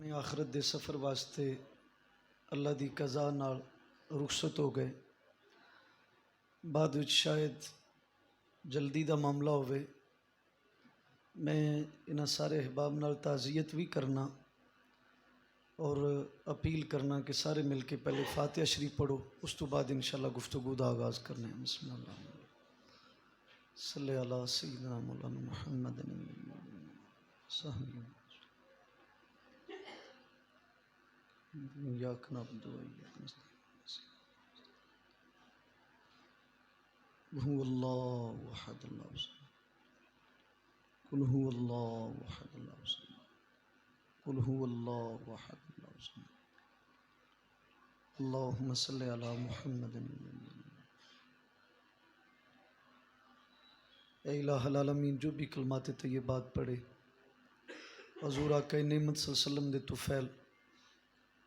اپنی آخرت دے سفر واسطے اللہ دی قضا نال رخصت ہو گئے۔ بعد وچ شاید جلدی دا معاملہ ہوئے۔ میں انہاں سارے احباب نال تعزیت بھی کرنا اور اپیل کرنا کہ سارے مل کے پہلے فاتحہ شریف پڑھو، اس تو بعد انشاءاللہ گفتگو دا آغاز کرنے ہیں۔ بسم اللہ صلی اللہ سیدنا مولانا محمد یا نعبد و ایاک نستعین هو اللہ احد اللہ الصمد قل هو اللہ احد اللہ الصمد قل هو اللہ احد اللہ الصمد اللہم صلی علی محمد۔ اے الہ العالمین، جو بھی کلمات طیبات پڑھے حضور آقا نعمت صلی اللہ علیہ وسلم دے طفیل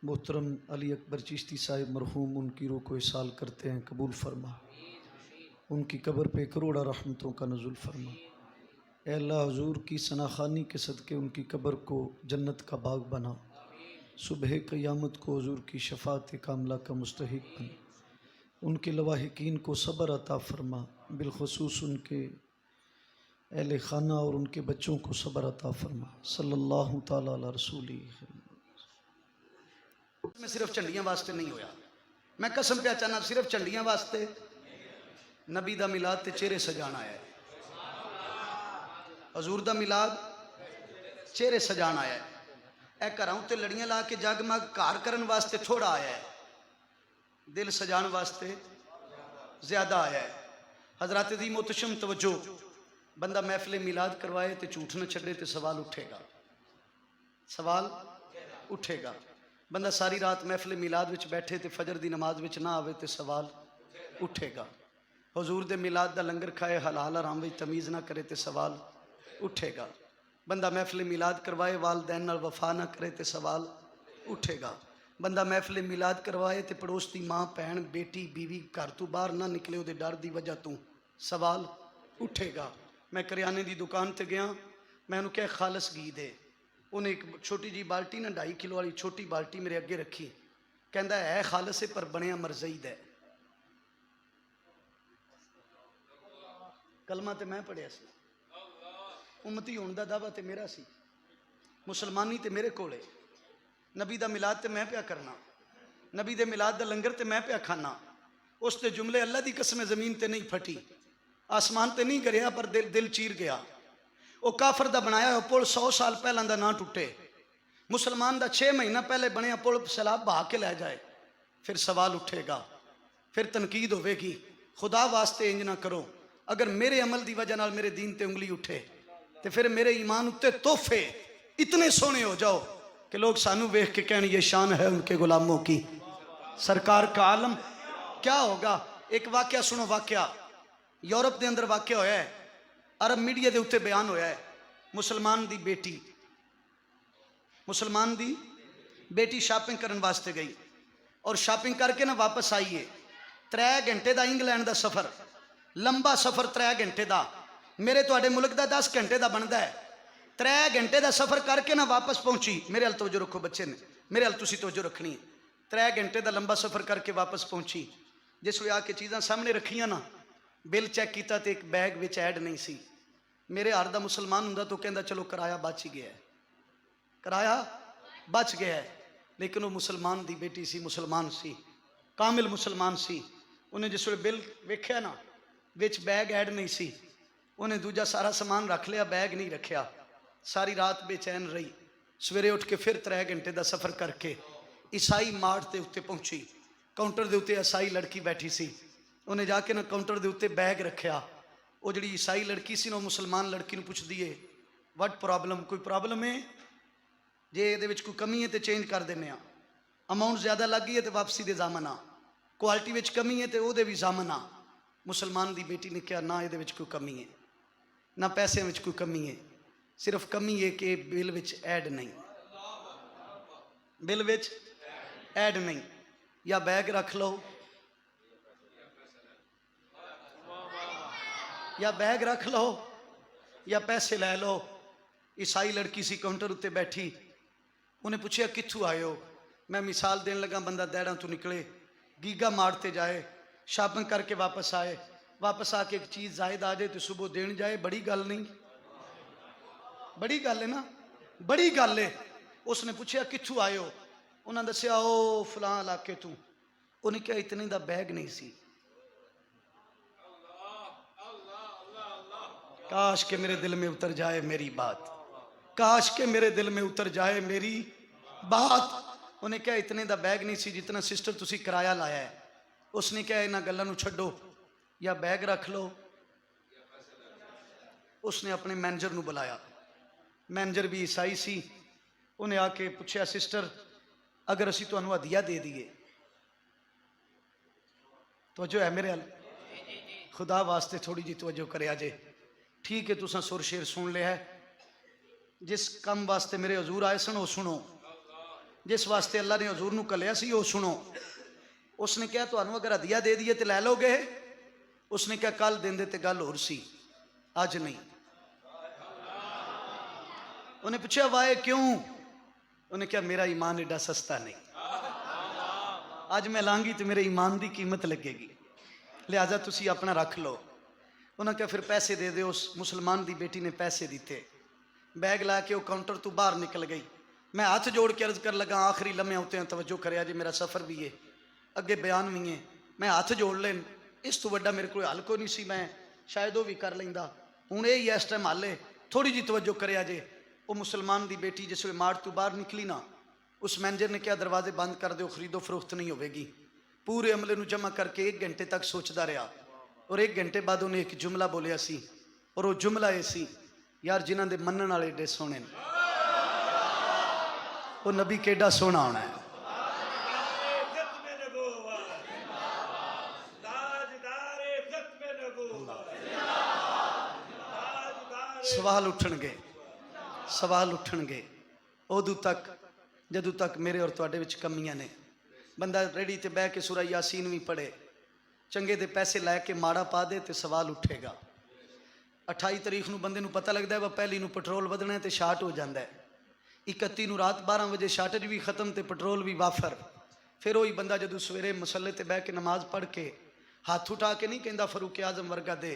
محترم علی اکبر چشتی صاحب مرحوم، ان کی روح کو اصال کرتے ہیں، قبول فرما، ان کی قبر پہ کروڑا رحمتوں کا نزول فرما۔ اے اللہ، حضور کی ثناخوانی کے صدقے ان کی قبر کو جنت کا باغ بنا، صبح قیامت کو حضور کی شفاعت کاملہ کا مستحق بنا، ان کے لواحقین کو صبر عطا فرما، بالخصوص ان کے اہل خانہ اور ان کے بچوں کو صبر عطا فرما۔ صلی اللہ تعالیٰ علی رسولہ۔ میں صرف چنڈیاں واسطے نہیں ہویا، میں قسم پہ چاہنا صرف چنڈیاں واسطے نبی دا میلاد تے چہرے سجان آیا ہے، حضور دا میلاد چہرے سجان آیا ہے۔ اے گھراں تے لڑیاں لا کے جگمگ گھر کرن واسطے تھوڑا آیا ہے، دل سجان واسطے زیادہ آیا ہے۔ حضرات دی محتشم توجہ، بندہ محفل میلاد کروائے تے جھوٹ نہ چھڑے تے سوال اٹھے گا، سوال اٹھے گا۔ بندہ ساری رات محفل میلاد وچ بیٹھے تے فجر دی نماز وچ نہ آوے تے سوال اٹھے گا۔ حضور دے میلاد دا لنگر کھائے حلال حرام وچ تمیز نہ کرے تے سوال اٹھے گا۔ بندہ محفل میلاد کروائے والدین نال وفا نہ کرے تے سوال اٹھے گا۔ بندہ محفل میلاد کروائے تے پڑوس دی ماں بہن بیٹی بیوی گھر تو باہر نہ نکلے او دے ڈر دی وجہ تو سوال اٹھے گا۔ میں کریانے دی دکان تے گیا، میں انہوں کہا خالص گھی دے، انہیں ایک چھوٹی جی بالٹی نہ 2.5 کلو والی چھوٹی بالٹی میرے اگے رکھی، کہندا ہے خالص پر بنیا مرزید ہے۔ کلمہ تے میں پڑھیا سی، امتی ہون دا دعویٰ تے میرا سی، مسلمانی تے میرے کولے، نبی دا میلاد تے میں پیا کرنا، نبی دے میلاد دا لنگر تے میں پیا کھانا۔ اس تے جملے اللہ دی قسم زمین تے نہیں پھٹی، آسمان تے نہیں گریا، پر دل چیر گیا۔ او کافر دا بنایا پل 100 سال پہلے دا نہ ٹوٹے، مسلمان دا 6 مہینہ پہلے بنیا پل سیلاب بہا کے لے جائے، پھر سوال اٹھے گا، پھر تنقید ہوئے گی۔ خدا واسطے انج نہ کرو، اگر میرے عمل دی وجہ نال میرے دین تے انگلی اٹھے تے پھر میرے ایمان اتے تحفے اتنے سونے ہو جاؤ کہ لوگ سانو ویکھ کے کہن یہ شان ہے ان کے غلاموں کی، سرکار کا عالم کیا ہوگا۔ ایک واقعہ سنو، واقعہ یورپ دے اندر واقعہ ہویا ہے، عرب میڈیا دے اتے بیان ہویا ہے۔ مسلمان دی بیٹی شاپنگ کرن واسطے گئی اور شاپنگ کر کے نہ واپس آئیے، 3 گھنٹے دا انگلینڈ دا سفر، لمبا سفر 3 گھنٹے دا، میرے تو اڈے ملک دا 10 گھنٹے دا بندا ہے۔ 3 گھنٹے دا سفر کر کے نہ واپس پہنچی، میرے حال توجہ رکھو بچے نے، میرے حال تسی توجہ رکھنی ہے۔ 3 گھنٹے دا لمبا سفر کر کے واپس پہنچی، جس وے آ کے چیزاں سامنے رکھیاں نا، بل چیک کیتا تے ایک بیگ وچ ایڈ نہیں سی۔ میرے ہار دا مسلمان ہوندا تو کہندا چلو کرایہ بچ ہی گیا ہے، کرایہ بچ گیا ہے، لیکن وہ مسلمان دی بیٹی سی، مسلمان سی، کامل مسلمان سی۔ انہیں جس وے بل ویکھیا نا، وچ بیگ ایڈ نہیں سی، انہیں دوجا سارا سامان رکھ لیا، بیگ نہیں رکھیا۔ ساری رات بے چین رہی، سویرے اٹھ کے پھر 3 گھنٹے دا سفر کر کے عیسائی مارٹ دے اتے پہنچی، کاؤنٹر دے اتے عیسائی لڑکی بیٹھی سی، انہیں جا کے نا کاؤنٹر دے اتے بیگ رکھیا۔ وہ جڑی عیسائی لڑکی سی نا مسلمان لڑکی نو پوچھ دیئے وٹ پرابلم، کوئی پرابلم ہے جے دے وچ کوئی کمی ہے تے چینج کر دینے ہاں، اماؤنٹ زیادہ لگ گئی ہے تے واپسی دے ضامن آ، کوالٹی وچ کمی ہے تے او دے بھی ضامن آ۔ مسلمان دی بیٹی نے کہا نہ یہ دے وچ کوئی کمی ہے، نہ پیسے وچ کوئی کمی ہے، صرف کمی ہے کہ بل وچ ایڈ نہیں، بل وچ ایڈ نہیں، یا بیگ رکھ لو یا بیگ رکھ لو یا پیسے لے لو۔ عیسائی لڑکی سی کاؤنٹر اتے بیٹھی، انہیں پوچھا کتھوں آئے ہو؟ میں مثال دین لگا، بندہ دیڑاں تو نکلے، گیگا مارتے جائے، شاپنگ کر کے واپس آئے، واپس آ کے ایک چیز زائد آ جائے تو صبح دین جائے، بڑی گل نہیں؟ بڑی گل ہے نا، بڑی گل ہے۔ اس نے پوچھا کتھوں آئے ہو؟ انہوں نے دسیا او فلاں علاقے تو۔ انہیں کہا اتنے دا بیگ نہیں سی۔ کاش کہ میرے دل میں اتر جائے میری بات، کاش کہ میرے دل میں اتر جائے میری بات۔ انہیں کہا اتنے دا بیگ نہیں سی جتنا سسٹر تسی کرایہ لایا ہے۔ اس نے کہا انہاں گلاں نو چھڈو، یا بیگ رکھ لو۔ اس نے اپنے مینیجر نو بلایا، مینیجر بھی عیسائی سی۔ انہیں آ کے پوچھا سسٹر اگر اسی تانوں ہدیہ دے دیے، توجہ ہے میرے حال؟ خدا واسطے تھوڑی جی توجہ کرے آجے۔ ٹھیک ہے تساں سر شیر سن لیا ہے، جس کم واسطے میرے حضور آئے سن وہ سنو، جس واسطے اللہ نے حضور نو کلیا سی وہ سنو۔ اس نے کہا تانوں اگر ہدیہ دے دیے تے لے لو گے؟ اس نے کہا کل دیندے تے گل ہور سی، آج نہیں۔ انہیں پوچھا وائے کیوں؟ انہیں کہا میرا ایمان ایڈا سستا نہیں، آج میں لانگی تو میرے ایمان دی قیمت لگے گی، لہذا تسی اپنا رکھ لو۔ انہوں نے کہا پھر پیسے دے دے۔ اس مسلمان دی بیٹی نے پیسے دیتے، بیگ لا کے وہ کاؤنٹر تو باہر نکل گئی۔ میں ہاتھ جوڑ کے عرض کر لگا آخری لمحے ہوتے ہیں، توجہ کرے آجے، میرا سفر بھی ہے، اگے بیان بھی ہے، میں ہاتھ جوڑ لین، اس تو وڈا میرے کوئی حل کوئی نہیں سی، میں شاید وہ بھی کر لیندا، ہوں یہی اس ٹائم حل ہے۔ تھوڑی جی توجہ کرے آجے۔ وہ مسلمان دی بیٹی جس ویلے مارٹ تو باہر نکلی نا، اس مینیجر نے کیا دروازے بند کر دو، خرید و فروخت نہیں ہوئے گی۔ پورے عملے نو جمع کر کے 1 گھنٹے تک سوچدا رہا، اور 1 گھنٹے بعد انہیں ایک جملہ بولیا سی، اور وہ جملہ یہ سی یار جنہاں دے منن والے ایڈے سونے نے، وہ نبی کیڈا سونا ہونا ہے۔ سوال اٹھن گے، سوال اٹھن گے ادو تک جدو تک میرے اور تواڈے وچ کمیاں نے۔ بندہ ریڑی تے بہ کے سورہ یاسین بھی پڑھے، چنگے دے پیسے لے کے ماڑا پا دے تے سوال اٹھے گا۔ 28 تاریخ نو بندے نو پتہ لگدا ہے وہ پہلی نو پٹرول ودنا ہے تے شارٹ ہو جاندا ہے، 31 نو رات 12 بجے شارٹج بھی ختم تے پٹرول بھی وافر۔ پھر وہی بندہ جدو سویرے مسلے تے بہ کے نماز پڑھ کے ہاتھ اٹھا کے نہیں کہندا فاروق اعظم ورگا دے،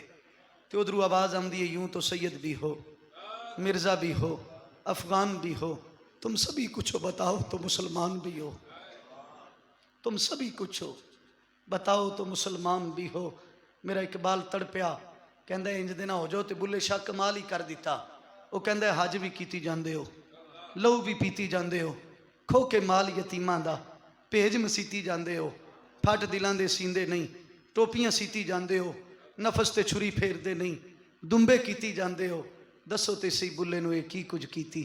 تے ادھروں آواز آندی ہے یوں تو سید بھی ہو، مرزا بھی ہو، افغان بھی ہو، تم سبھی کچھ ہو بتاؤ تو مسلمان بھی ہو، تم سبھی کچھ ہو بتاؤ تو مسلمان بھی ہو۔ میرا اقبال تڑپیا، کہندا ہے انج دے نہ ہو جو تے بلے شاہ کمال ہی کر دیتا۔ وہ کہندا ہے حج بھی کیتی جاندے ہو، لہو بھی پیتی جاندے ہو، کھو کے مال یتیماں دا بھیج مسیتی جاندے ہو، پھٹ دلاں دے سیندے نہیں، ٹوپیاں سیتی جاندے ہو، نفس تے چھری پھیر دے نہیں، دمبے کیتی جاندے ہو، دسو تے سی بلے نو کی کچھ کیتی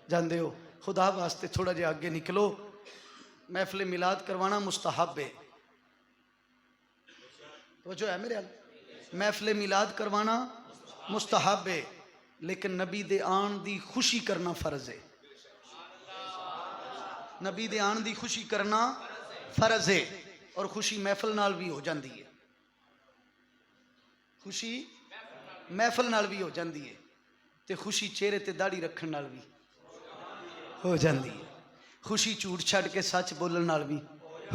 جاندے ہو۔ خدا واسطے تھوڑا جہا آگے نکلو، محفل میلاد کروانا مستحب ہے، توجہ ہے میرے حال؟ محفل میلاد کروانا مستحب ہے، لیکن نبی دے آن دی خوشی کرنا فرض ہے، نبی دے آن دی خوشی کرنا فرض ہے، اور خوشی محفل نال بھی ہو جاندی ہے، خوشی محفل نال بھی ہو جاندی ہے، تے خوشی چہرے تے داڑھی رکھن نال بھی ہو جاندی ہے، خوشی جھوٹ چھڈ کے سچ بولن نال بھی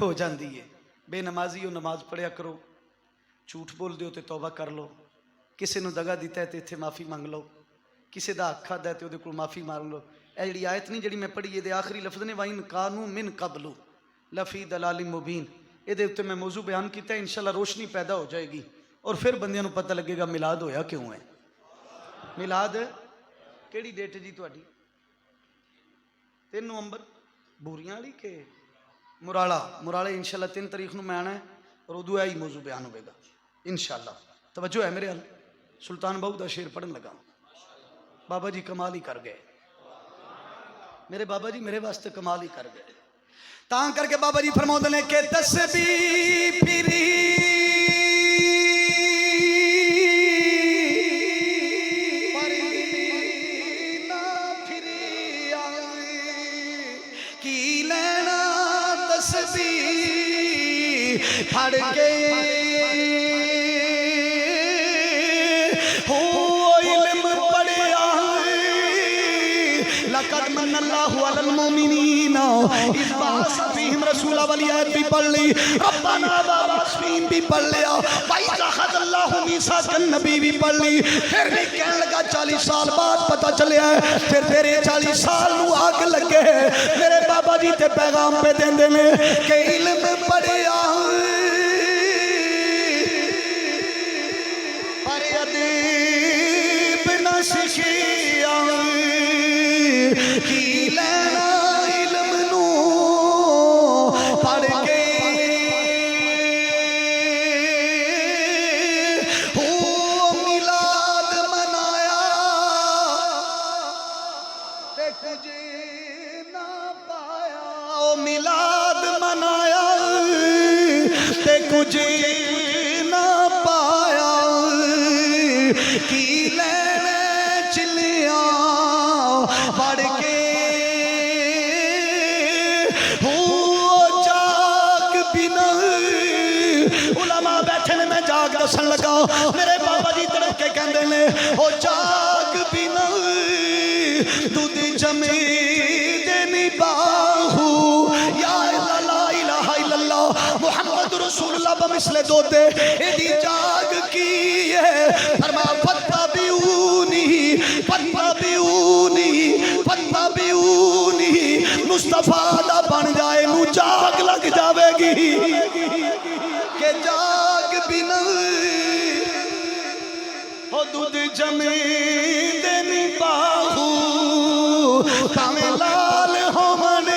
ہو جاندی ہے۔ بے نمازی ہو نماز پڑھیا کرو، جھوٹ بول دیو تے توبہ کر لو، کسے نو دگا دیتا ہے تے اتھے معافی مانگ لو، کسے دا حق کھادا ہے تے اودے کول معافی مانگ لو۔ اے جڑی آیت نہیں جڑی میں پڑھی ہے دے آخری لفظ نے وَإِن كَانُوا مِن قَبْلُ لَفِي ضَلَالٍ مُبِينٍ، اے دے اوتے میں موضوع بیان کیتا ہے، انشاءاللہ روشنی پیدا ہو جائے گی، اور پھر بندیاں نو پتہ لگے گا میلاد ہویا کیوں ہے۔ میلاد کیڑی ڈیٹ جی تہاڈی؟ 3 نومبر بوریاں والی کہ مراڑے انشاءاللہ 3 تاریخ نو میں آنا ہے، اور ادو ہی موضوع بیان ہوئے گا انشاءاللہ۔ توجہ ہے میرے حال؟ سلطان بہو دا شیر پڑھن لگا، بابا جی کمال ہی کر گئے، میرے بابا جی میرے واسطے کمال ہی کر گئے۔ تاں کر کے بابا جی فرماؤندے نے کہ تسبیح پھری پھڑ گئے ہو علم پڑھیا لقد من اللہ علی اس باس فیہم رسولہ والی آیت بھی پڑھ لی، ربنا واسفین بھی پڑھ لیا، وَإِذَا أَخَذَ اللَّهُ مِيثَاقَ النَّبِيِّ بھی پڑھ لی، پھر بھی کہنے لگا 40 سال بعد پتہ چلیا ہے پھر تیرے 40 سال نو آگ لگے، میرے بابا جی تے پیغام پہ دین دینے کہ علم پڑھیا پر ادیب نہ سکھیا، کی لینا علم نو پڑھ کے میلاد منایا تے کچھ نہ پایا، میلاد منایا تے کچھ نہ پایا، کی لینے چلیاں پڑھ کے جاگ بنا، علماء بیٹھے نے میں جاگ دسن لگا، میرے بابا جی تڑپ کے کہندے نے او جاگ بنا دودھ جمی دینی باہو، یا لا الہ الا اللہ محمد رسول اللہ بمثل دودے ایدی جاگ کی ہے، فرمایا فَاتَّبِعُونِی فَاتَّبِعُونِی فَاتَّبِعُونِی، مصطفیٰ دا بن جائے نو جاگ لگ جاوے گی کہ جاگ بنا او دودھ جمی دینی باہو، کامے لال ہومن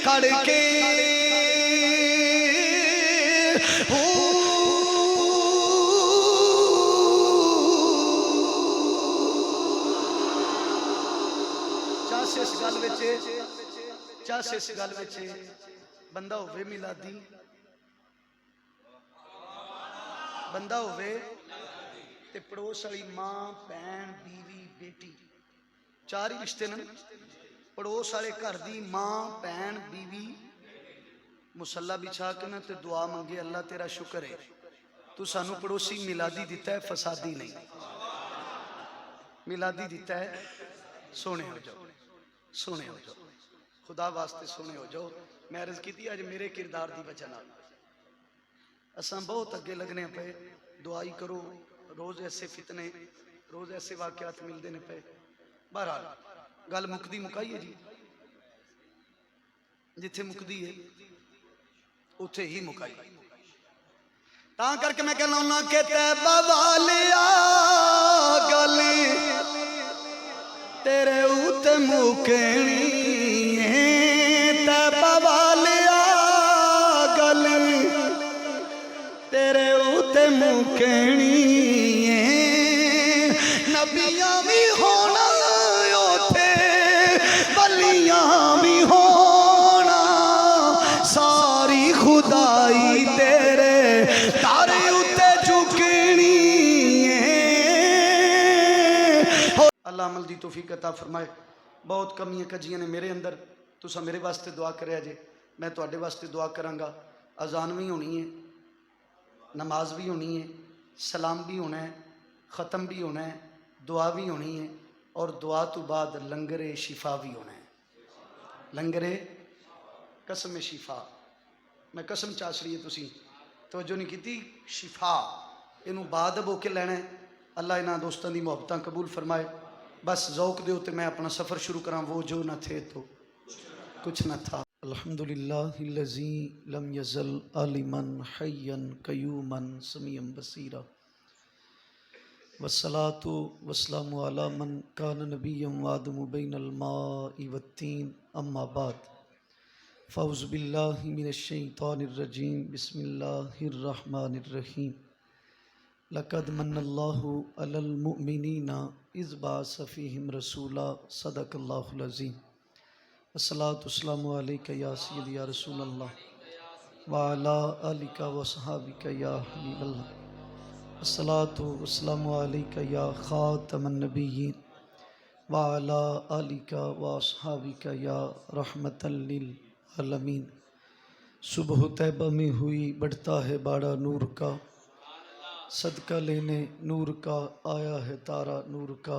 کڑ کے چاس اس گل وچے بندہ ہوئے میلادی، بندہ ہوئے تے پڑوس والی ماں بہن بیوی بیٹی چار ہی رشتے نے، پڑوس والے گھر دی ماں بہن بیوی مصلی بچھا کے نا تے دعا منگے اللہ تیرا شکر ہے تو سانو پڑوسی میلادی دیتا ہے، فسادی نہیں، میلادی دیتا ہے، سونے ہو جاؤ سونے ہو جاؤ، خدا واسطے سونے ہو جاؤ۔ میں عرض کی تھی آج میرے کردار دی وجہ نال اساں بہت اگے لگنے پہ، دعائی کرو، روز ایسے فتنے روز ایسے واقعات مل دینے پہ، بہرحال گل مکدی مکائی ہے جی، جتھے مکدی ہے اتھے ہی مکائی، تاں کر کے میں کہنا ہونا کہ تیبہ والیا گلی تیرے اوت مکینی تیبہ والیا گلی تیرے اوت مکینی نبیاں بھی ہونا اوتے ولیاں بھی ہونا، ساری خدائی تیرے تارے اوتے جھکینی۔ اللہ عمل دی توفیق عطا فرمائے۔ بہت کمیاں کجیاں نے میرے اندر، تسا میرے واسطے دعا کریا جے، میں تواڈے واسطے دعا کرانگا۔ اذان بھی ہونی ہے، نماز بھی ہونی ہے، سلام بھی ہونا ہے، ختم بھی ہونا ہے، دعا بھی ہونی ہے، اور دعا تو بعد لنگر شفا بھی ہونا ہے۔ لنگر قسم شفا، میں قسم چاس رہی ہے تسی توجہ نہیں کیتی، شفا انہوں بعد ہو کے لینا ہے۔ اللہ انہاں دوستان دی محبتاں قبول فرمائے۔ بس ذوق دے ہوتے میں اپنا سفر شروع کراں، وہ جو نہ تھے تو کچھ نہ تھا۔ الحمدللہ الذی لم یزل عالما حیا قیوما سمیعا بصیرا، والصلاة والسلام علی من کان نبیا وآدم بین الماء والتین، اما بعد فاعوذ باللہ من الشیطان الرجیم، بسم اللہ الرحمن الرحیم۔ لقد من اللہ علی المؤمنین اذ بعث فیہم رسولا، صدق اللہ العظیم۔ الصلاۃ والسلام علیک یا سیدی یا رسول اللہ وعلی آلک وصحابک یا حبیب اللہ، الصلاۃ والسلام علیک یا خاتم النبیین وعلی آلک واصحابک یا رحمۃ للعالمین۔ صبح طیبہ میں ہوئی بڑھتا ہے باڑا نور کا، صدقہ لینے نور کا آیا ہے تارا نور کا،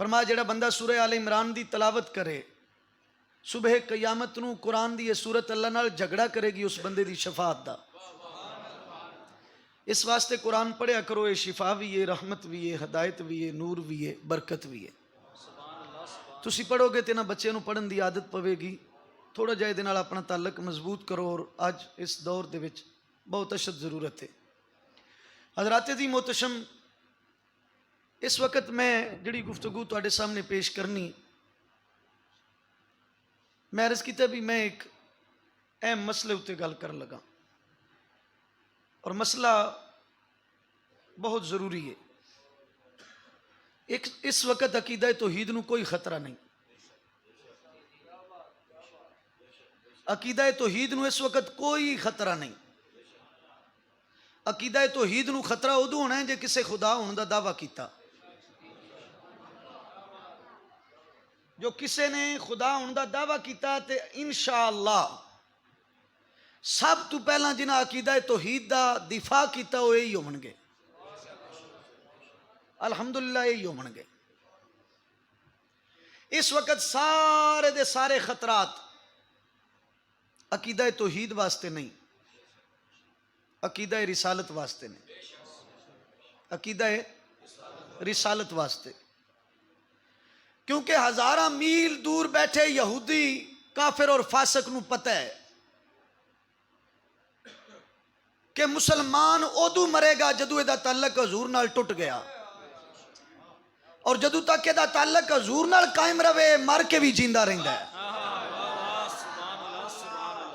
فرمایا جڑا بندہ سورہ آل عمران دی تلاوت کرے صبح قیامت نو قرآن دی یہ سورت اللہ نال جھگڑا کرے گی اس بندے دی شفاعت دا. اس واسطے قرآن پڑھیا کرو، یہ شفا بھی ہے، رحمت بھی ہے، ہدایت بھی ہے، نور بھی ہے، برکت بھی ہے. تسی پڑھو گے تے نہ بچے نو پڑھن دی عادت پوے گی. تھوڑا جائے دے نال اپنا تعلق مضبوط کرو، اور اج اس دور دے وچ بہت اشد ضرورت ہے. حضرات دی محتشم، اس وقت میں جڑی گفتگو تواڈے سامنے پیش کرنی، میں عرض کیتا بھی میں ایک اہم مسئلے اتے گل کر لگا، اور مسئلہ بہت ضروری ہے. اس وقت عقیدہ توحید نو کوئی خطرہ نہیں. عقیدہ توحید نو اس وقت کوئی خطرہ نہیں. عقیدہ توحید نو خطرہ ادو ہونا ہے جے کسے خدا ہونے دا دعویٰ کیتا. جو کسے نے خدا ہونے دا دعویٰ کیتا تے انشاءاللہ سب تو پہلا جنہاں عقیدہ توحید دا دفاع کیتا وہ یہی ہون گے. الحمدللہ یہی ہون گے. اس وقت سارے دے سارے خطرات عقیدہ توحید واسطے نہیں، عقیدہ رسالت واسطے نہیں. عقیدہ رسالت واسطے. کیونکہ ہزاراں میل دور بیٹھے یہودی کافر اور فاسق نو پتہ ہے کہ مسلمان ادو مرے گا جدو دا تعلق حضور نال ٹوٹ گیا، اور جدو تک دا تعلق حضور نال قائم رہے مر کے بھی جیندہ رہندا ہے.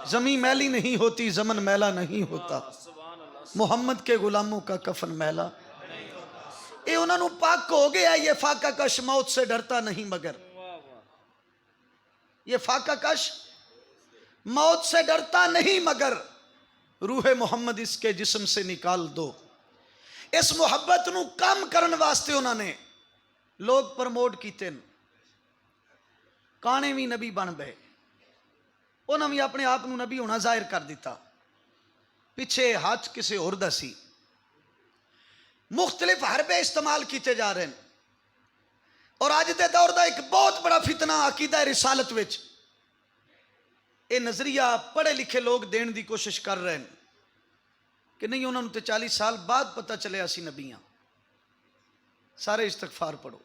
زمین میلی نہیں ہوتی، زمن میلا نہیں ہوتا، محمد کے غلاموں کا کفن میلا. یہ انہوں نے پاک ہو گیا. یہ فاقہ کش موت سے ڈرتا نہیں مگر، یہ فاقہ کش موت سے ڈرتا نہیں مگر روح محمد اس کے جسم سے نکال دو. اس محبت نو کم کرن واسطے انہوں نے لوگ پرموٹ کیتے ہیں. کانے بھی نبی بن گئے، انہوں نے اپنے آپ نو نبی ہونا ظاہر کر دیتا. پیچھے ہاتھ کسے اور دا سی. مختلف حربے استعمال کیتے جا رہے ہیں. اور آج دے دور دا ایک بہت بڑا فتنہ عقیدہ رسالت وچ اے نظریہ پڑھے لکھے لوگ دین دی کوشش کر رہے ہیں کہ نہیں انہوں نے تے 40 سال بعد پتہ چلے اسی نبیاں. سارے استغفار پڑھو.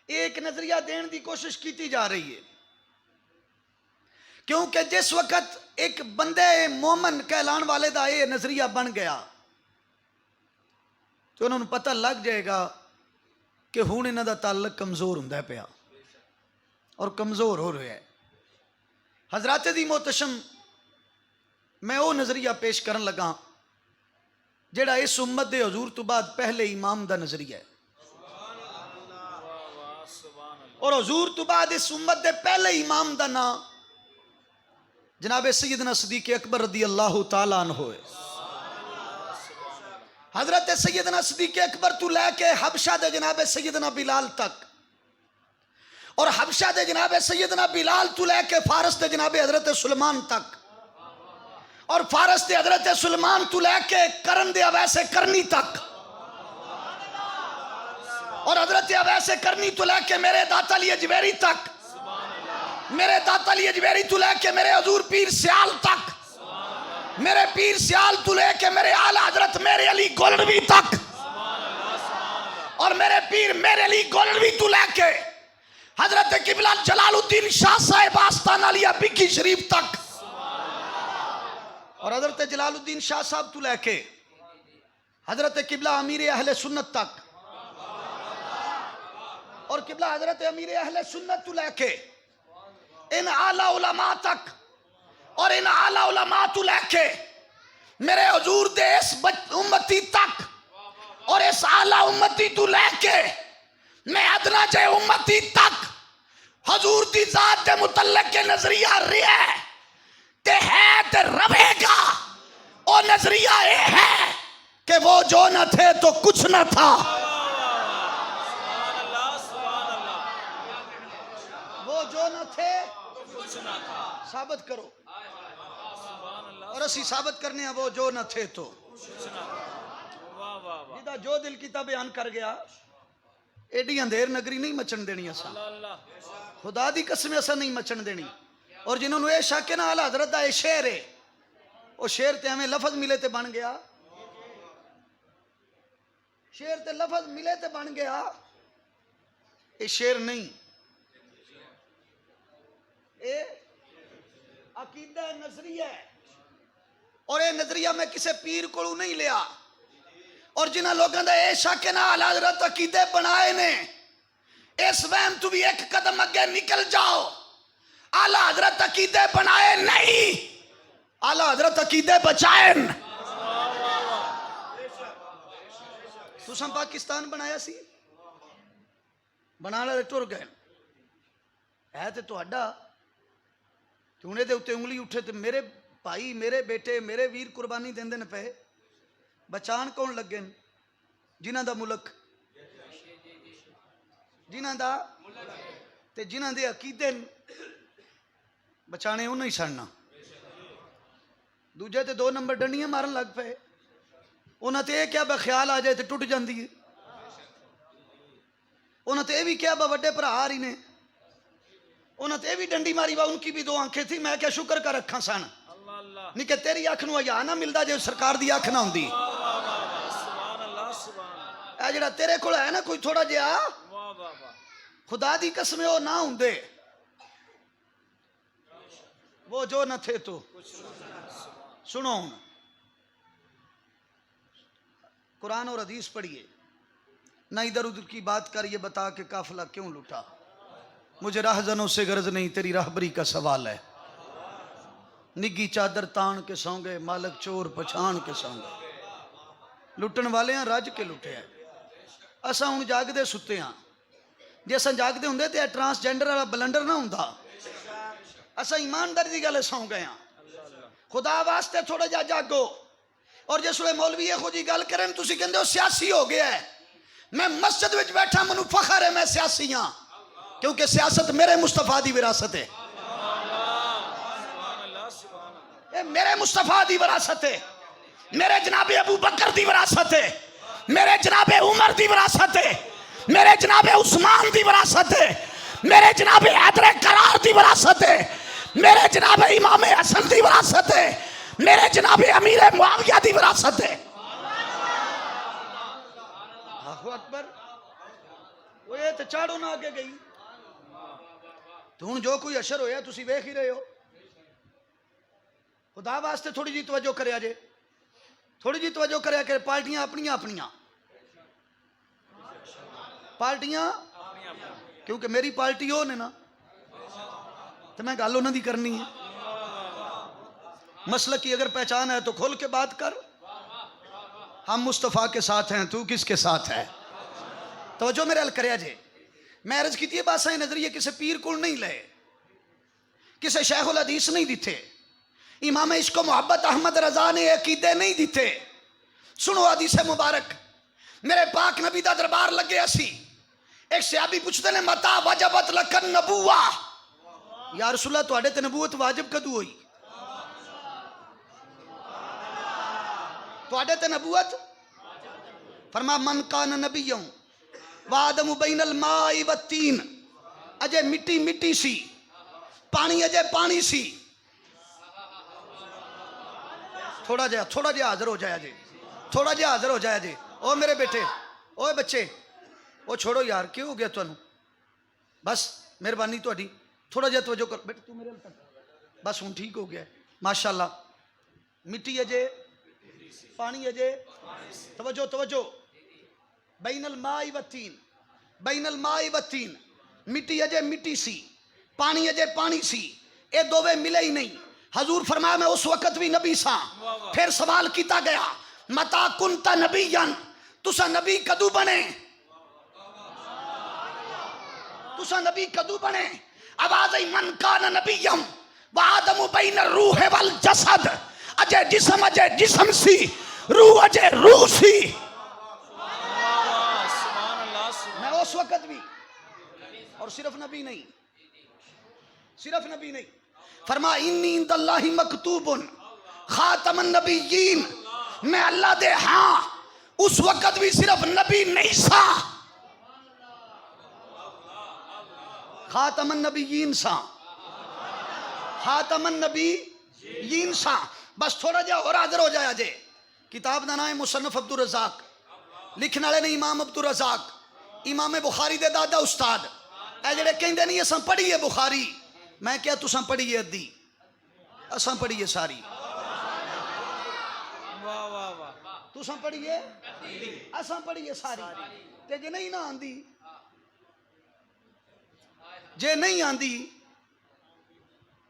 ایک نظریہ دین دی کوشش کیتی جا رہی ہے، کیونکہ جس وقت ایک بندے مومن کہلان والے دا یہ نظریہ بن گیا تو انہوں نے پتہ لگ جائے گا کہ ہون انہاں دا تعلق کمزور ہوندا ہے پیا، اور کمزور ہو رہا ہے. حضرات دی محتشم، میں وہ نظریہ پیش کرن لگا جڑا اس امت دے حضور تو بعد پہلے امام دا نظریہ ہے. اور حضور تو بعد اس امت دے پہلے امام دا نام جناب سیدنا صدیق اکبر رضی اللہ تعالیٰ عنہ ہے. حضرت سیدنا صدیق اکبر تو لے کے حبشہ دے جناب سیدنا بلال تک، اور حبشہ دے جناب سیدنا بلال تو لے کے فارس دے جناب حضرت سلمان تک، اور فارس دے حضرت سلمان تو لے کے کرن دے اویس کرنی تک، اور حضرت اویس کرنی تو لے کے میرے داتا علی اجویری تک، میرے داتا علی اجویری تو لے کے میرے حضور پیر سیال تک، میرے پیر سیال تو لے کے میرے اعلی حضرت میرے علی گولڑوی تک، اور میرے پیر میرے علی گولڑوی تو لے کے حضرت قبلہ جلال الدین شاہ صاحب آستانہ علیہ بکی شریف تک، اور حضرت جلال الدین شاہ صاحب تو لے کے حضرت قبلہ امیر اہل سنت تک، اور قبلہ حضرت امیر اہل سنت تو لے کے ان اعلی علماء تک، اور ان اعلی علماء تو لے کے میرے حضور دے اس امتی تک، اور اس اعلی امتی تو لے کے میں ادنا جے امتی تک حضور دی ذات دے متعلق کے نظریہ رہے تے ہے تے رہے گا. اور نظریہ یہ ہے کہ وہ جو نہ تھے تو کچھ نہ تھا، وہ جو نہ تھے ثابت کرو، اور اسی ثابت کرنے ہیں وہ جو نہ تھے تو. بندہ جو دل کیتا بیان کر گیا. ایڈی اندھیر نگری نہیں مچن دینی اسا, خدا دی قسم اسا نہیں مچن دینی. اور جنہوں نے یہ شک ہے نا اعلیٰ حضرت دا یہ شعر ہے, وہ شعر تے ہمیں لفظ ملے تے بن گیا, شعر تے لفظ ملے تے بن گیا, یہ شعر نہیں, یہ عقیدہ نظریہ ہے. اور یہ نظریہ میں کسے پیر کو نہیں لیا. اور جنہ لوگوں دا یہ شک ہے نا اعلیٰ حضرت عقیدے بنائے نے, اس وہم تو بھی ایک قدم اگے نکل جاؤ. اعلیٰ حضرت عقیدے بنائے نہیں, اعلیٰ حضرت عقیدے بچائیں. تساں پاکستان بنایا سی, بنا لے ٹر گئے ہے تے تہاڈا, تے ہن دے اوتے انگلی اٹھے تے میرے بھائی, میرے بیٹے, میرے ویر قربانی دیندے نے پے. بچان کون لگے جنہ دا ملک, جنہ دا تے جنہ دے عقیدے بچانے انہوں ہی سڑنا. دوجہ تے 2 نمبر ڈنڈیاں مارن لگ پے. انہوں تے کیا با خیال آ جائے تے ٹوٹ جاندی ہے. انہوں تے بھی کیا با وڈے پر آ رہی نے, انہوں تے بھی ڈنڈی ماری با, ان کی بھی 2 آنکھیں تھی. میں کیا شکر کر رکھا سن نہیں کہ تیری آنکھ نو حیا نہ ملدا جو سرکار دی آنکھ نہ ہوندی. اے جڑا تیرے کول ہے نا کوئی تھوڑا جہا, خدا دی قسم او نہ ہوندے, وہ جو نہ تھے تو. سنو قرآن اور حدیث پڑھیے, نہ ادھر ادھر کی بات کر, یہ بتا کہ قافلہ کیوں لٹا. مجھے راہزنوں سے غرض نہیں, تیری راہبری کا سوال ہے. نگی چادر تان کے سوں گے, مالک چور پچھان کے سوں گے. لٹن والے ہیں رج کے لٹے ہیں. اساں ہن جاگ دے ستے ہاں, جے اساں جاگ دے ہوندے تے ٹرانسجینڈر والا بلنڈر نہ ہوندا. اساں ایمانداری دی گل سوں گئے ہاں. خدا واسطے تھوڑا جا جاگو. اور جس ویلے مولوی یہ خود ہی گل کریں تسی کہندے ہو سیاسی ہو گیا ہے. میں مسجد وچ بیٹھا, منو فخر ہے میں سیاسی ہاں, کیونکہ سیاست میرے مصطفیٰ دی وراثت ہے. اے میرے مصطفیٰ دی وراثت ہے, میرے جناب ابو بکر دی وراثت ہے, میرے جناب عمر دی وراثت ہے, میرے جناب عثمان دی وراثت ہے, میرے جناب حیدر کرار دی وراثت ہے, میرے جناب امام حسن دی وراثت ہے, میرے جناب امیر معاویہ دی وراثت ہے. اللہ اکبر. وہ یہ تے چاڑو نہ آگے گئی. تو ہن جو کوئی اشر ہویا تسی ویکھ ہی رہے ہو. خدا واسطے تھوڑی جی توجہ کریا جے, تھوڑی جی توجہ کریا کہ پارٹیاں اپنیاں اپنیاں پارٹیاں, کیونکہ میری پارٹی ہو نے نا, تو میں گل انہاں دی کرنی ہے. مسلک کی اگر پہچان ہے تو کھول کے بات کر. ہم مصطفیٰ کے ساتھ ہیں, تو کس کے ساتھ ہے؟ توجہ میرے حل کریا جے. میں عرض کی تھی باسائیں نظریے کسے پیر کول نہیں لے, کسے شیخ الحدیث نہیں دیتے, امام عشق و محبت احمد رضا نے عقیدے نہیں دیتے. سنو حدیث مبارک, میرے پاک نبی دا دربار لگے اسی. ایک صحابی پوچھتے نے متا وجبت لکن نبوہ, یا رسول اللہ تواڈے تے نبوت واجب کدو ہوئی؟ تواڈے تے نبوت, فرما من کان نبیوں وآدم بین الماء والتین. اجے مٹی مٹی سی, پانی اجے پانی سی. تھوڑا جہا حاضر ہو جایا جے, تھوڑا جہا حاضر ہو جایا جے. او میرے بیٹے, اوے بچے, وہ چھوڑو یار, کیوں ہو گیا تانوں؟ بس مہربانی تہاڈی, تھوڑا جہا توجہ کر بیٹے, تو میرے حل تک بس ہن ٹھیک ہو گیا. ماشاءاللہ. مٹی اجے پانی اجے, توجہ توجہ. بین الماء والتین, بین الماء والتین. مٹی اجے مٹی سی, پانی اجے پانی سی, اے دوویں ملے ہی نہیں. حضور فرمایا میں اس وقت بھی نبی سا. پھر سوال کیتا گیا متا کنت نبیان, تسا نبی کدو بنے, تسا نبی کدو بنے؟ آواز ای من کان نبیم وآدم بین الروح والجسد. اجے جسم سی, روح اجے روح سی. میں اس وقت بھی, اور صرف نبی نہیں, صرف نبی نہیں. فرما انی عند اللہ مکتوب خاتم النبیین, میں اللہ دے ہاں اس وقت بھی صرف نبی نہیں سا، خاتم النبیین سا، خاتم النبیین سا. بس تھوڑا جہا اور حاضر ہو جایا جے. کتاب دا نام ہے مصنف عبدالرزاق، لکھن والے نے امام عبدالرزاق، امام بخاری دے دادا استاد. اے جڑے کہندے نہیں اساں پڑھی ہے بخاری، میں کیا تساں پڑھی ہے ادھی، اساں پڑھی ہے ساری. تساں پڑھی ہے اساں پڑھی ہے ساری. تے جے نہیں نہ آندی، جے نہیں آندی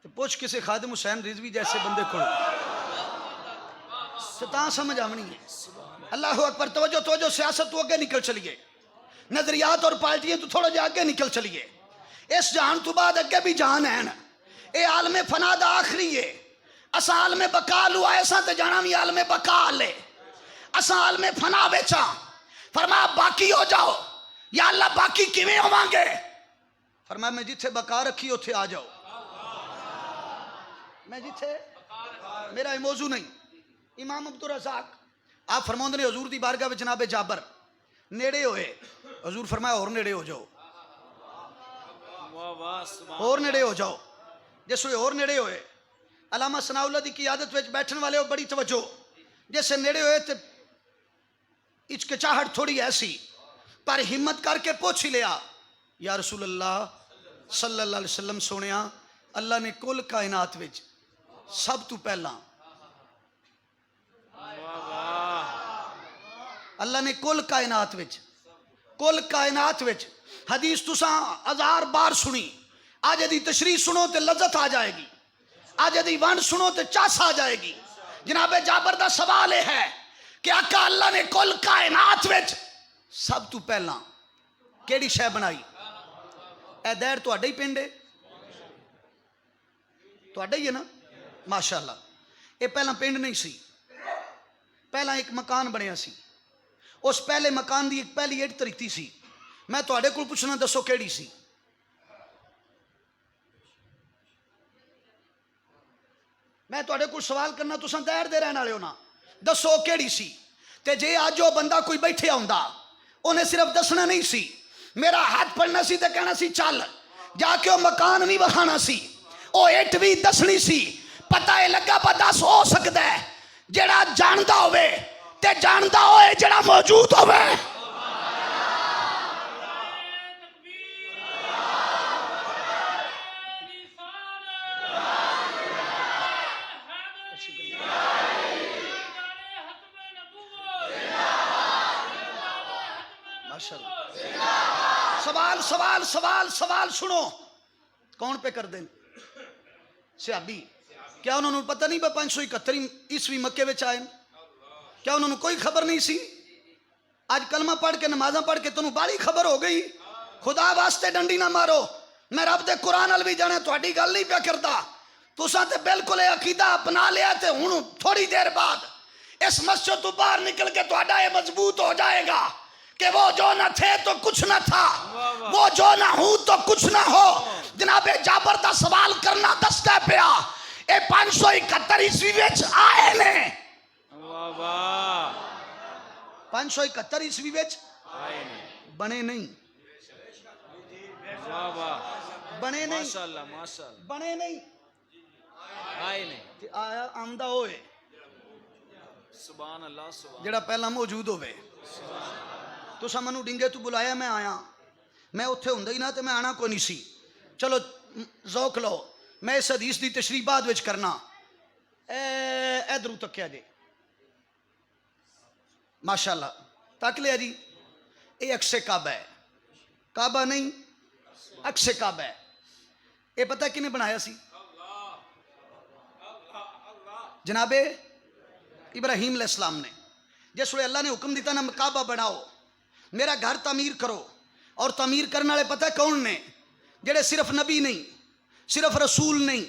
تو پوچھ کسی خادم حسین رضوی جیسے بندے کو، تاں سمجھ آمنی ہے. اللہ اکبر. توجہ توجہ. سیاست تو اگے نکل چلیے، نظریات اور پارٹیاں تو تھوڑا جا اگے نکل چلیے. اس جہان تو بعد اگے بھی جہان ہیں. اے عالم فنا دا آخری ہے. اساں عالم بقا لو آئے ساں تے جانا بھی عالم بقا لے. اساں عالم فنا بیچا. فرمایا باقی ہو جاؤ. یا اللہ باقی کیویں ہوواں گے؟ فرمایا میں جتھے بقا رکھی اتھے آ جاؤ. میں جتھے، میرا یہ موضوع نہیں. امام عبدالرزاق آپ فرماؤں نے حضور دی بارگاہ میں جناب جابر نیڑے ہوئے. حضور فرمایا اور نیڑے ہو جاؤ، اور نیڑے ہو جاؤ. جس ہوئے اور نیڑے ہوئے، علامہ ثناء اللہ دی قیادت وچ بیٹھن والے ہو بڑی توجہ. جیسے نیڑے ہوئے تے ہچکچاہٹ تھوڑی ایسی، پر ہمت کر کے پوچھ ہی لیا، یا رسول اللہ صلی اللہ علیہ وسلم سونیا، اللہ نے کل کائنات وچ سب تو پہلا، اللہ نے کل کائنات وچ حدیث تساں 1000 بار سنی. آج دی تشریح سنو تے لذت آ جائے گی، آج دی ون سنو تے چاس آ جائے گی. جناب جابر دا سوال ہے کہ آقا اللہ نے کل کائنات وچ سب تو پہلا کیڑی شے بنائی؟ اے دیر تہاڈا ہی پنڈ ہے، تہاڈا ہی ہے نا؟ ماشاءاللہ. اے پہلا پنڈ نہیں سی، پہلا ایک مکان بنیا سی. اس پہلے مکان دی ایک پہلی اٹ تریتی سی. میں تہاڈے کول پوچھنا، دسو کیڑی سی؟ میں تہاڈے کول سوال کرنا، تساں دیر دے رہن والے ہو نا، دسو کیڑی سی؟ تے جے اج وہ بندہ کوئی بیٹھے ہوندا، انہیں صرف دسنا نہیں سی، میرا ہاتھ پڑنا سی تے کہنا سی چل جا کے وہ مکان بھی بکھانا سی، وہ اٹ بھی دسنی سی. پتہ ہے لگا پتہ ہو سکتا ہے جڑا جاندا ہوئے تے جاندا ہوئے جڑا موجود ہوئے. سوال سوال سوال سوال سنو. کون پہ کر دیں؟ صحابی. کیا انہوں نے پتہ نہیں 571 عیسوی مکے وچ آئے؟ کیا انہوں نے کوئی خبر نہیں سی؟ آج کلمہ پڑھ کے نمازاں پڑھ کے تنوں باری خبر ہو گئی. خدا واسطے ڈنڈی نہ مارو. میں رب دے قرآن نال بھی جانے تہاڈی گل نہیں پیا کردا. تساں تے بالکل یہ عقیدہ اپنا لیا تے ہن تھوڑی دیر بعد اس مسجد تو باہر نکل کے تہاڈا یہ مضبوط ہو جائے گا کہ وہ جو نہ تھے تو کچھ نہ تھا، وہ جو نہ ہوں تو کچھ نہ ہو. جناب جابر دا سوال کرنا دستا پیا. اے 571 عیسوی وچ آئے نے، 571 عیسوی وچ بنے نہیں، بنے نہیں، بنے نہیں، آیا آمدہ ہوئے جڑا پہلا موجود ہوئے. تو سمنو ڈنگے تو بلایا، میں آیا. میں اتھے ہوں ہی نہ تے میں آنا کوئی نہیں سی. چلو ذوق لو، میں اس حدیث دی تشریح بعد وچ کرنا. ادھروں تکیا جی، ماشاءاللہ تک لیا جی. یہ عکس کعبہ ہے، کعبہ نہیں عکس کعبہ ہے. یہ پتہ کنے بنایا سی؟ جناب ابراہیم علیہ السلام نے. جس وقت اللہ نے حکم دیتا نا کعبہ بناؤ، میرا گھر تعمیر کرو، اور تعمیر کرنے والے پتہ کون نے؟ جڑے صرف نبی نہیں، صرف رسول نہیں،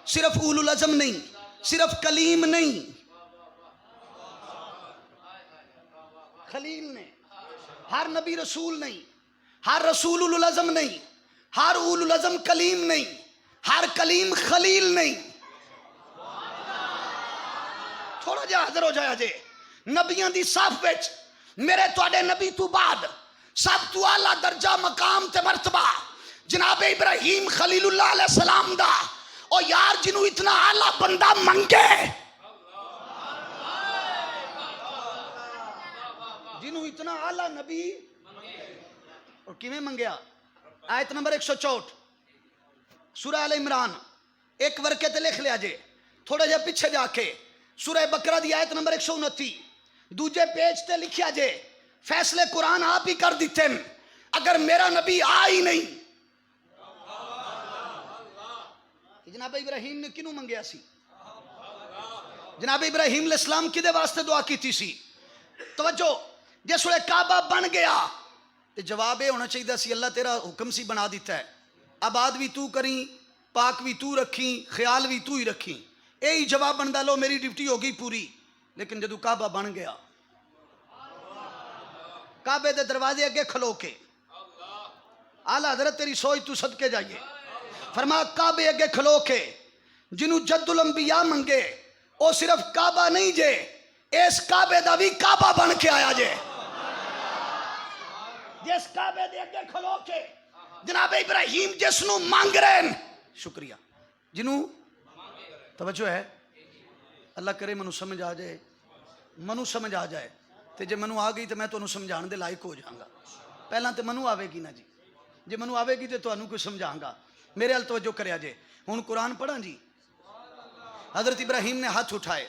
صرف اولو العزم نہیں، صرف کلیم نہیں، خلیل نے. ہر نبی رسول نہیں، ہر رسول اولو العزم نہیں، ہر اولو العزم کلیم نہیں، ہر کلیم خلیل نہیں. تھوڑا جا حاضر ہو جایا جے. نبیاں دی صف وچ میرے تواڈے نبی تو بعد سب تو اعلیٰ درجہ مقام تے مرتبہ جناب ابراہیم خلیل اللہ علیہ السلام دا، او یار جنوں اتنا اعلیٰ بندہ منگے، جنوں اتنا اعلیٰ نبی اور کیویں منگیا؟ آیت نمبر 164 سورہ آل عمران، ایک ورقے تے لکھ لیا جے، تھوڑا جا پیچھے جا کے سورہ بقرہ دی آیت نمبر 129 دوجے پیج تے لکھیا جے، فیصلے قرآن آپ ہی کر دیتے ہیں، اگر میرا نبی ہی نہیں، جناب ابراہیم نے کنوں منگیا سی؟ جناب ابراہیم علیہ السلام کدے واسطے دعا کیتی سی؟ توجہ، جس ویلے کعبہ بن گیا تو جواب یہ ہونا چاہیے سی اللہ تیرا حکم سی بنا دیتا ہے، آباد بھی تو کریں، پاک بھی تو رکھیں، خیال بھی تو ہی رکھیں، یہی جواب بندا لو میری ڈیوٹی ہو گئی پوری۔ لیکن جدو کعبہ بن گیا، کعبے دے دروازے اگے کھلو کے اعلیٰ حضرت تیری سوچ تو صدقے جائیے، فرما کعبے اگے کھلو کے جنوں جد الانبیاء منگے او صرف کعبہ نہیں جے، اس کعبے دا بھی کعبہ بن کے آیا جے، جس کعبے دے اگے کھلو کے جناب ابراہیم جس نو مانگ رہے ہیں، شکریہ جنوں توجہ ہے، اللہ کرے منو سمجھ آ جائے، منو سمجھ آ جائے تے جے منو آ گئی تو میں تو انہوں سمجھان دے لائق ہو جاؤں گا، پہلا تے منو آوے گی نا جی، جے منو آوے گی تو انہوں کوئی سمجھاؤں گا، میرے حال توجہ کریا جے، ہن قرآن پڑھا جی، حضرت ابراہیم نے ہاتھ اٹھائے،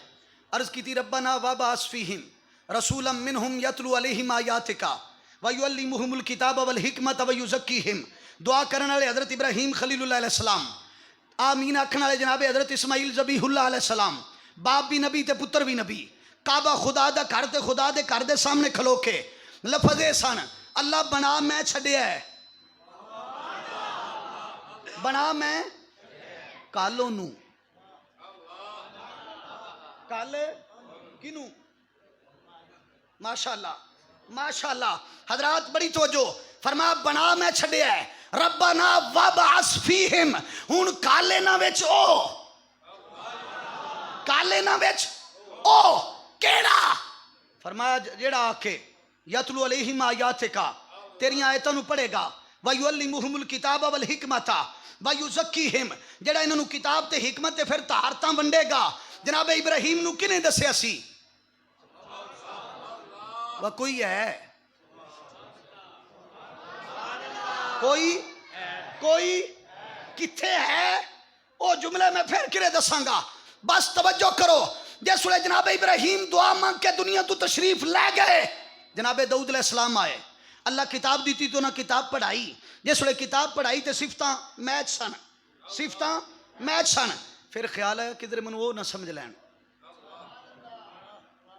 عرض کی تھی ربنا وابعث فیہم رسولا منہم یتلو علیہم آیاتک ویعلمہم الکتاب والحکمت ویزکیہم، دعا کرنے والے حضرت ابراہیم خلیل اللہ علیہ السلام، آمین آکھن والے جناب حضرت اسماعیل ذبیح اللہ علیہ السلام، باپ بھی نبی تے پتر بھی نبی، کعبہ خدا دا گھر تے خدا دے گھر دے سامنے کھلو کے لفظ سن اللہ بنا میں چھڈیا ہے، بنا میں کالو نو، کالے کنو، ماشاءاللہ ماشاءاللہ حضرات بڑی توجہ، فرما بنا میں چھڈیا ہے، ربنا وابعث فیہم، ہن کالے نہ وچ او، کالے نہ وچ او کیڑا؟ فرمایا جیڑا آکے یتلو علیہم آیاتک، تیریاں آیتاں نو پڑھے گا، ویعلمہم الکتاب والحکمت ویزکیہم، جیڑا انہاں نو کتاب تے حکمت تے پھر طہارتاں ونڈے گا، جناب ابراہیم نو کنے دسیا سی؟ وہ کوئی ہے، کوئی کتھے ہے؟ او جملے میں پھر کرے دساں گا، بس توجہ کرو، جس ویلے جناب ابراہیم دعا مانگ کے دنیا تو تشریف لے گئے، جناب داؤد علیہ السلام آئے، اللہ کتاب دیتی تو نہ کتاب پڑھائی، جس ویلے کتاب پڑھائی تے صفتاں میچ سن، صفتاں میچ سن، پھر خیال ہے کدھر منو وہ نہ سمجھ لین،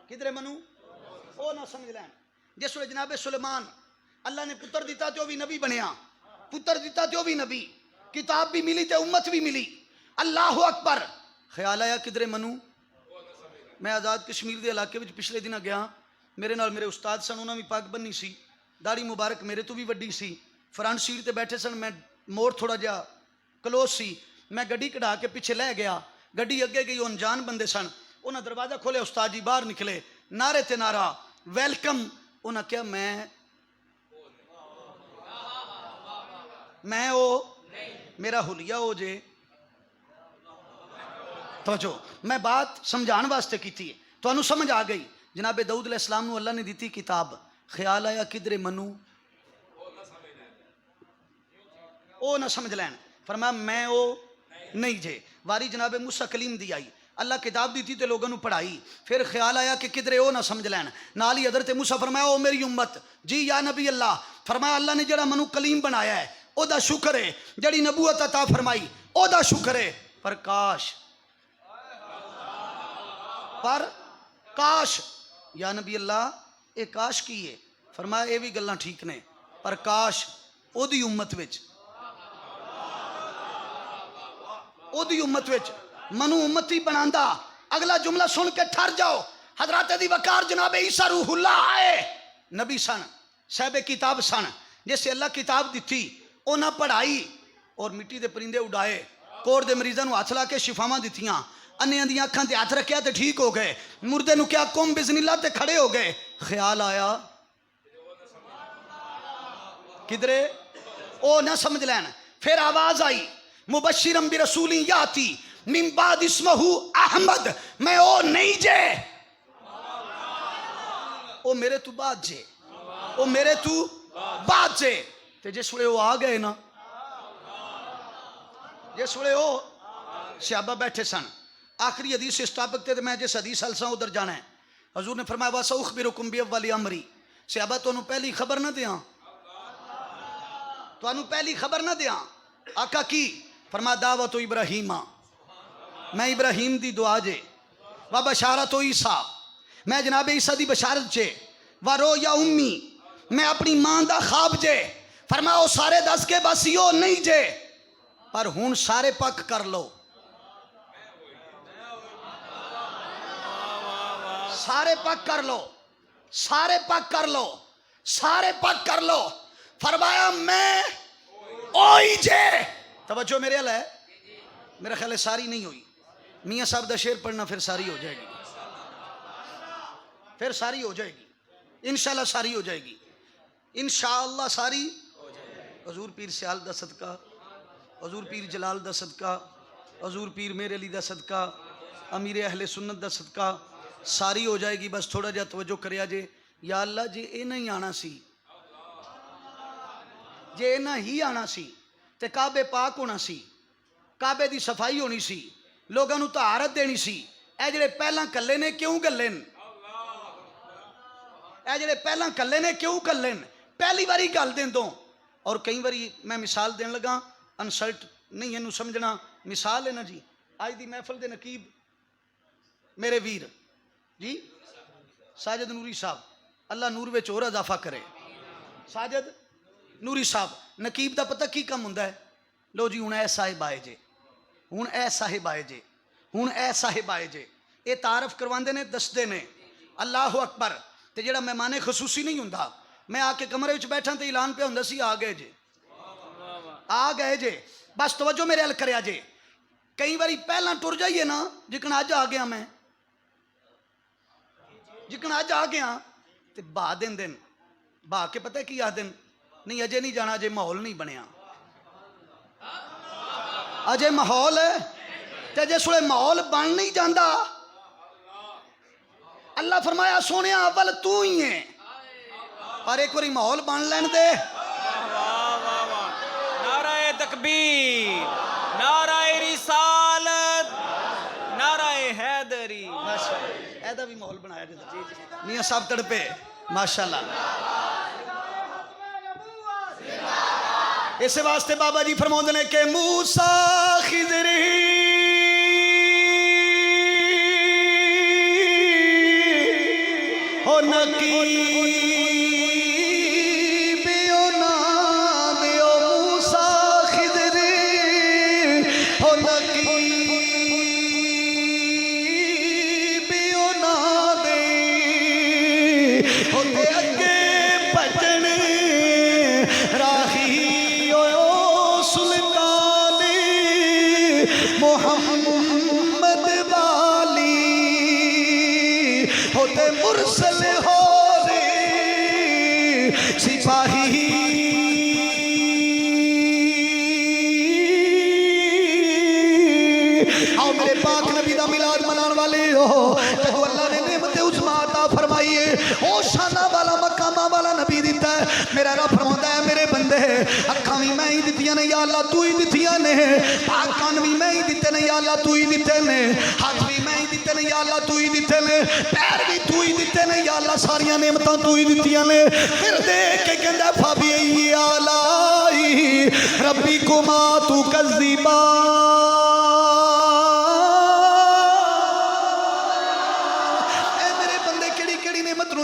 کدھر منو وہ نہ سمجھ لین، جس ویلے جناب سلیمان اللہ نے پتر دیتا تو بھی نبی بنیا، پتر دیتا تو بھی نبی، کتاب بھی ملی تے امت بھی ملی، اللہ اکبر، خیال آیا کدھر منو، میں آزاد کشمیر دے علاقے وچ پچھلے دن گیا، میرے نال میرے استاد سن، انہاں بھی پاک بننی سی، داڑھی مبارک میرے تو بھی وڈی سی، فرنٹ سیٹ تے بیٹھے سن، میں موڑ تھوڑا جا کلوز سی، میں گڈی کڑا کے پیچھے لے گیا، گڈی اگے گئی، انجان بندے سن، انہاں دروازہ کھولے، استاد جی باہر نکلے، نعرے تے نعرہ ویلکم، انہاں کیا میں او میرا حلیہ ہو جے، توجہ میں بات سمجھان واسطے کی تھی، تو انہوں سمجھ آ گئی، جناب داؤد علیہ السلام نو اللہ نے دیتی کتاب، خیال آیا کدھر منو او نہ سمجھ لین، فرمایا میں او نہیں جے، واری جناب موسیٰ کلیم دی آئی، اللہ کتاب دیتی تے لوگوں نو پڑھائی، پھر خیال آیا کہ کدھر او نہ سمجھ لین، نالی حضرت موسیٰ فرمایا او میری امت، جی یا نبی اللہ، فرمایا اللہ نے جڑا منو کلیم بنایا ہے او دا شکر ہے، جڑی نبوت عطا فرمائی او دا شکر ہے، پر کاش یا نبی اللہ اے کاش کی ہے، فرمایا اے بھی گلاں ٹھیک نے، پر کاش او دی امت وچ منو امتی بناندا، اگلا جملہ سن کے ٹھر جاؤ، حضرات دی وقار جناب عیسیٰ روح اللہ آئے، نبی سن، صاحب کتاب سن، جیسے اللہ کتاب دیتی اونا پڑھائی اور مٹی دے پرندے اڑائے، کوڑ دے مریضاں نو ہاتھ لا کے شفاواں دتیاں، انیاں دیاں اکھاں تے ہاتھ رکھیا تے ٹھیک ہو گئے، مردے نو کیا قوم بزن اللہ تے کھڑے ہو گئے، خیال آیا کدرے او نہ سمجھ لینا. پھر آواز آئی مبشرم برسول یاتی من بعد اسمہ احمد. میں او نہیں جے او میرے تو بعد جے او میرے تو بعد جے. تے جس وڑے وہ آ گئے نا جس وڑے وہ صحابہ بیٹھے سن آخری حدیث اس ٹاپک تے میں جس حدیث حل سا ادھر جانا ہے. حضور نے فرمایا وَسَأُخْبِرُكُمْ بِأَوَّلِ أَمْرِ. صحابہ تو انہوں پہلی خبر نہ دیاں تو انہوں پہلی خبر نہ دیاں. آقا کی فرمایا دعوت ابراہیمہ میں ابراہیم دی دعا جے و بشارت عیسیٰ میں جناب عیسیٰ دی بشارت جے و رویا امی میں اپنی ماں دا خواب جے. فرمایا وہ سارے دس کے بس یو نہیں جے پر ہون سارے پک کر لو سارے پک کر لو سارے پک کر لو سارے پک کر لو. فرمایا میں اوئی جے. توجہ میرے حل ہے میرا خیال ہے ساری نہیں ہوئی. میاں صاحب دا شعر پڑھنا پھر ساری ہو جائے گی پھر ساری ہو جائے گی انشاءاللہ ساری ہو جائے گی انشاءاللہ ساری. حضور پیر سیال دا صدقہ حضور پیر جلال دا صدقہ حضور پیر میرے علی دا صدقہ امیر اہل سنت دا صدقہ ساری ہو جائے گی. بس تھوڑا جا توجہ کریا جے. یا اللہ جے اے نہیں آنا سی جے اے نہ ہی آنا سی تے کعبے پاک ہونا سی کعبے دی صفائی ہونی سی لوگاں نو طہارت دینی سی. اے جڑے پہلاں کلے نے کیوں گلے اے جڑے پہلاں کلے نے کیوں گلے پہلی باری گل دیں دو. اور کئی باری میں مثال دین لگا انسلٹ نہیں انہوں سمجھنا مثال ہے نا جی. آج دی محفل دے نقیب میرے ویر جی ساجد نوری صاحب اللہ نور وچ اور اضافہ کرے. ساجد نوری صاحب نقیب دا پتہ کی کم ہوندا ہے. لو جی ہن اے صاحب آئے جے ہن اے صاحب آئے جے ہن اے صاحب آئے جے. اے تعارف کرواندے نے دسدے نے اللہ اکبر. تے جڑا مہمان خصوصی نہیں ہوندا میں آ کے کمرے وچ بیٹھا تے اعلان پہ ہوندا سی آ گئے جے آ گئے جے. بس توجہ میرے حل کریا جے. کئی باری پہلا ٹر جائیے نا جکن اج آ گیا میں جکن اج آ گیا تے با دن دن با کے پتہ کی آ دن نہیں اجے نہیں جانا اجے ماحول نہیں بنیا اجے ماحول تے جس ویلے ماحول بن نہیں جاندا اللہ فرمایا سونے اول تو ہی ہے پر ایک باری ماحول بن لین دے. نعرہ تکبیر نعرہ رسالت نعرہ حیدری. ایدہ بھی ماحول بنایا جاتا میاں صاحب تڑپے ماشاءاللہ. اسے واسطے بابا جی فرماؤں نے کہ موسیٰ خضری ہو نقیب او نام او موسیٰ خضری ہو نقیب او نام ہو تے اگے بچن راہی او سلطان محمد والی ہوتے مرسل ہو رے سپاہی. آؤ میرے پاک نبی دا میلاد منان والے ہو جب اللہ نے نعمت عظمیٰ عطا فرمائی ہے او شانہ والا مقامہ والا نبی دیتا ہے. میرا رب فرماتا ہے میرے بندے اکھاں بھی میں ہی دتیاں نے یا اللہ تو ہی دتیاں نے پاک کان بھی میں ہی دیتے نے یا اللہ تو ہی دیتے نے ہاتھ بھی میں ہی دیتے نے یا اللہ تو ہی دیتے نے پیر بھی تو ہی دیتے نے یا اللہ ساریاں نعمتاں تو ہی دتیاں نے. پھر دیکھ کے کہندا فبی آلائی ربکما تکذبان.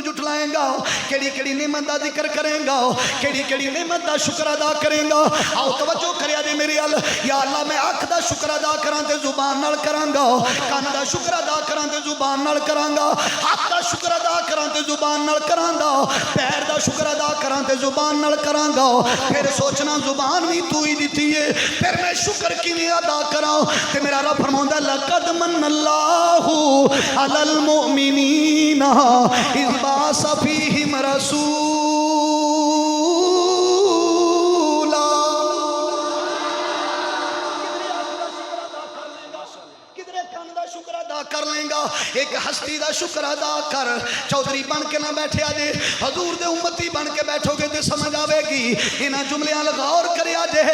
جھٹلائیں گا کیڑی کیڑی نعمت دا ذکر کریں گا کیڑی کیڑی نعمت دا شکر ادا کریں گا. آؤ توجہ کریا جے میرے ال یا اللہ میں اکھ دا شکر ادا کراں تے زبان نال کراں گا کان دا شکر ادا کراں تے زبان نال کراں گا ہاتھ دا شکر ادا کراں تے زبان نال کراں گا پیر دا شکر ادا کراں تے زبان نال کراں گا. پھر سوچنا زبان بھی تو ہی دتی ہے پھر میں شکر کیویں ادا کراں. تے میرا رب فرماوندا لقد من اللہ علی المؤمنین اذ بعث فیہم رسول ایک ہستی دا شکر ادا کر. چودھری بن کے نہ بیٹھے آجے, حضور دے امتی بن کے بیٹھو گے تے سمجھ آوے گی. انہاں جملیاں غور کرے آجے.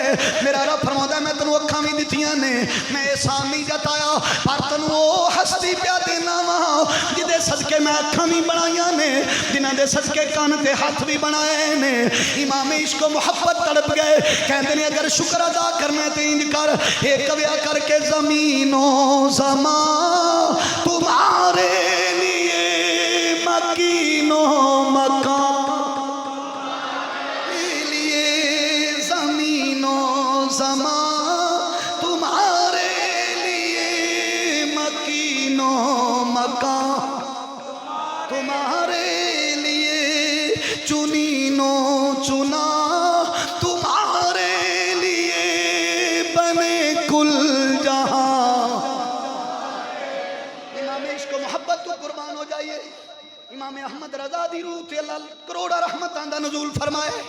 میرا رب فرماتا ہے میں تنوں اکھاں وی دتیاں نے, میں احسان نہیں جتایا, پر تنوں او ہستی پیا دینا وا جدے صدقے میں اکھاں وی بنائیاں نے, جنہاں دے صدقے کان تے ہاتھ بھی بنائے نے. امام عشق و محبت تڑپ گئے, کہندے نے اگر شکر ادا کرنا تے انج کر, ایک ویا کر کے زمین و زمان تمہارے لیے مکین و مکان لیے, زمین و زمان تمہارے لیے مکین و مکان, تمہارے لیے چنین و چنا, تمہارے لیے بنے کل جہاں. امام عشق و محبت تو قربان ہو جائیے. امام احمد رضا دی روح تے اللہ کروڑا رحمتاں دا نزول فرمائے.